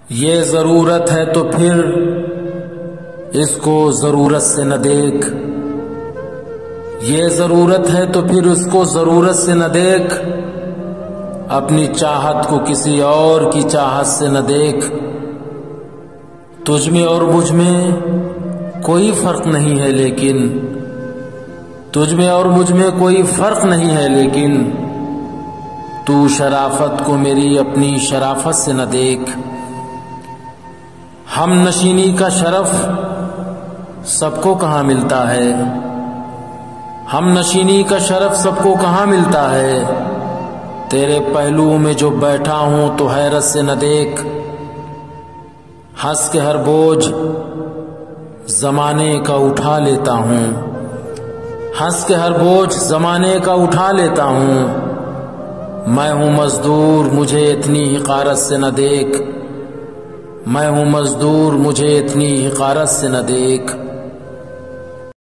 ये जरूरत है तो फिर इसको जरूरत से न देख। ये जरूरत है तो फिर उसको जरूरत से न देख। अपनी चाहत को किसी और की चाहत से न देख। तुझ में और मुझ में कोई फर्क नहीं है लेकिन, तुझ में और मुझ में कोई फर्क नहीं है लेकिन, तू शराफत को मेरी अपनी शराफत से न देख। हम नशीनी का शरफ सबको कहाँ मिलता है, हम नशीनी का शरफ सबको कहाँ मिलता है। तेरे पहलू में जो बैठा हूं तो हैरत से न देख। हंस के हर बोझ जमाने का उठा लेता हूं, हंस के हर बोझ जमाने का उठा लेता हूं। मैं हूं मजदूर मुझे इतनी हिकारत से न देख, मैं हूं मजदूर मुझे इतनी हिकारत से न देख।